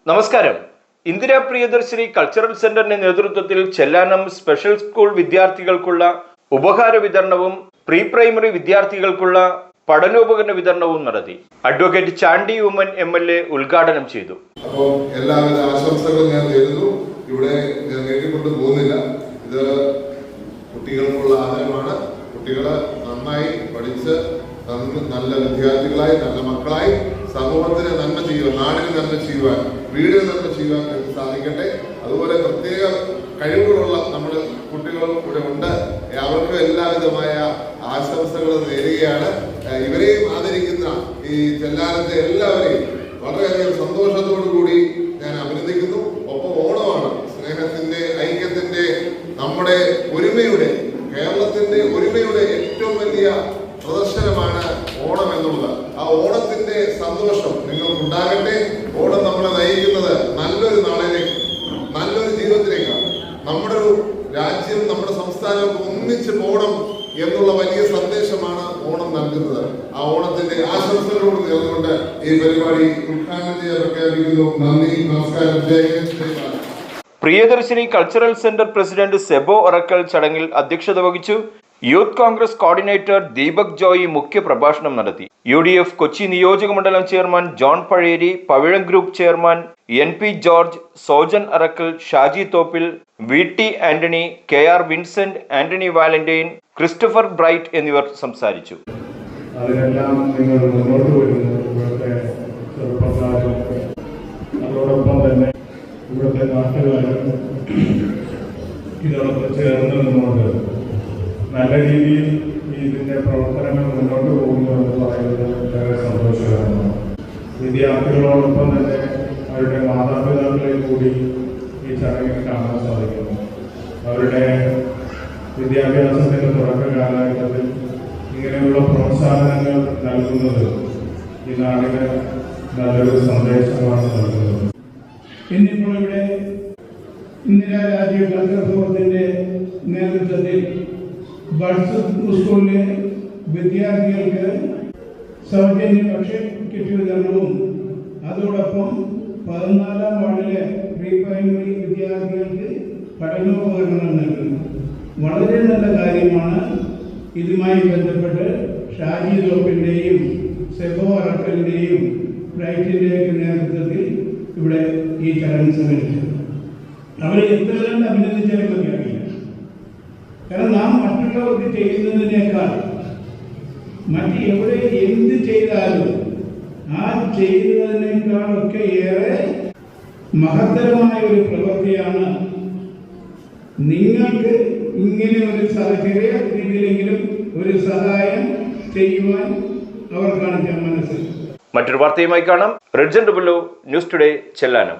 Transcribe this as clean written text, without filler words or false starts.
നമസ്കാരം. ഇന്ദിരാ പ്രിയദർശിനി കൾച്ചറൽ സെന്ററിന്റെ നേതൃത്വത്തിൽ ചെല്ലാനം സ്പെഷ്യൽ സ്കൂൾ വിദ്യാർത്ഥികൾക്കുള്ള ഉപഹാര വിതരണവും പ്രീ പ്രൈമറി വിദ്യാർത്ഥികൾക്കുള്ള പഠനോപകരണ വിതരണവും നടത്തി. അഡ്വക്കേറ്റ് ചാണ്ടി ഉമ്മൻ MLA ഉദ്ഘാടനം ചെയ്തു. അപ്പോൾ എല്ലാവിധ ആശംസകളും ഞാൻ നേരുന്നു. ഇവിടെ ഞാൻ നേടിക്കൊണ്ട് പോകുന്നില്ല. ഇത് കുട്ടികൾക്കുള്ള ആദരമാണ്. കുട്ടികളെ നന്നായി പഠിച്ച് നല്ല വിദ്യാർത്ഥികളായി, നല്ല മക്കളായി സമൂഹത്തിന് നന്മ ചെയ്യുവാൻ, നാടിന് നന്മ ചെയ്യുവാൻ, വീടിന് നന്മ ചെയ്യുവാൻ സാധിക്കട്ടെ. അതുപോലെ പ്രത്യേക കഴിവുകളുള്ള നമ്മുടെ കുട്ടികളും ഇവിടെ ഉണ്ട്. അവർക്ക് എല്ലാവിധമായ ആശംസകൾ നേരുകയാണ്. ഇവരെയും ആദരിക്കുന്ന ഈ ചെല്ലാനത്തെ എല്ലാവരെയും വളരെയധികം സന്തോഷത്തോടു കൂടി ഞാൻ അഭിനന്ദിക്കുന്നു. ഒപ്പം ഓണമാണ് സ്നേഹത്തിന്റെ, ഐക്യത്തിന്റെ, നമ്മുടെ ഒരുമയുടെ, കേരളത്തിന്റെ ഒരുമയുടെ ഏറ്റവും വലിയ പ്രദർശനമാണ് ഓണം എന്നുള്ളത്. ആ ഓണത്തിന്റെ സന്തോഷം നിങ്ങൾക്കുണ്ടാകട്ടെ. ഓണം നമ്മളെ നയിക്കുന്നത് നല്ലൊരു നാളിലേക്ക്, നല്ലൊരു ജീവിതത്തിലേക്കാണ്. നമ്മുടെ ഒരു രാജ്യം, നമ്മുടെ സംസ്ഥാനം ഒന്നിച്ച് പോകണം എന്നുള്ള വലിയ സന്ദേശമാണ് ഓണം നൽകുന്നത്. ആ ഓണത്തിന്റെ ആശംസകളോട് നേർന്നുകൊണ്ട് ഈ പരിപാടി ഉദ്ഘാടനം ചെയ്യാൻ പ്രഖ്യാപിക്കുന്നു. നന്ദി, നമസ്കാരം. ജയ്. Priyadarshini cultural centre president Sebo Orakkal ചടങ്ങിൽ അധ്യക്ഷത വഹിച്ചു. Youth Congress coordinator Deepak Joy മുഖ്യ പ്രഭാഷണം നടത്തി. UDF കൊച്ചി നിയോജക മണ്ഡലം chairman John Pazheri, Pavizham group chairman NP George, Sojan Arakkal, Shaji Thoppil, VT Antony, KR Vincent, Antony Valentine, Christopher Bright എന്നിവർ സംസാരിച്ചു. അതിനെല്ലാം നിങ്ങൾ മുന്നോട്ട് വരുന്നു. ഇവിടുത്തെ ചെറുപ്പക്കാരും അതോടൊപ്പം തന്നെ ഇവിടുത്തെ നാട്ടുകാരും ഇതോടൊപ്പം ചേർന്ന് നിന്നുകൊണ്ട് നല്ല രീതിയിൽ ഇതിൻ്റെ പ്രവർത്തനങ്ങൾ മുന്നോട്ട് പോകുന്നു എന്ന് പറയുന്നത് വളരെ സന്തോഷകരമാണ്. വിദ്യാർത്ഥികളോടൊപ്പം തന്നെ അവരുടെ മാതാപിതാക്കളെ കൂടി ഈ ചടങ്ങിൽ കാണാൻ സാധിക്കുന്നു. അവരുടെ വിദ്യാഭ്യാസത്തിൻ്റെ തുടക്ക കാലഘട്ടത്തിൽ ഇങ്ങനെയുള്ള പ്രോത്സാഹനങ്ങൾ നൽകുന്നത് ഈ നാടിന് നല്ലൊരു സന്ദേശമാണ് നൽകുന്നത്. ഇന്നിപ്പോൾ ഇവിടെ ഇന്ദിരാ രാജീവ് കൾച്ചറൽ ഫോറത്തിന്റെ നേതൃത്വത്തിൽ ബഡ്സ് സ്കൂളിലെ വിദ്യാർത്ഥികൾക്ക് സൗജന്യ ഭക്ഷ്യ കിറ്റ് വിതരണവും അതോടൊപ്പം 14ാം വാർഡിലെ പ്രീ പ്രൈമറി വിദ്യാർത്ഥികൾക്ക് പഠനോപകരണങ്ങൾ നൽകുന്നു. വളരെ നല്ല കാര്യമാണ്. ഇതുമായി ബന്ധപ്പെട്ട് ഷാജി തോപ്പിൻ്റെയും സെബോ അറക്കലിൻ്റെയും ബ്രൈറ്റിൻ്റെയും നേതൃത്വത്തിൽ ഇവിടെ ഈ ചടങ്ങ് സംഘടിപ്പിച്ചത്. അവരെ എത്ര കണ്ട് അഭിനന്ദിച്ചാലും അറിയില്ല. കാരണം നാം മറ്റുള്ളവർക്ക് ചെയ്യുന്നതിനേക്കാൾ മറ്റ് എവിടെ എന്ത് ചെയ്താലും ആ ചെയ്യുന്നതിനേക്കാളൊക്കെ ഏറെ മഹത്തരമായ ഒരു പ്രവൃത്തിയാണ് നിങ്ങൾക്ക് ഇങ്ങനെ ഒരു ചെറിയ രീതിയിലെങ്കിലും ഒരു സഹായം ചെയ്യുവാൻ അവർ കാണിച്ച മനസ്സിൽ. മറ്റൊരു വാർത്തയുമായി കാണാം. Red news today Chellanam.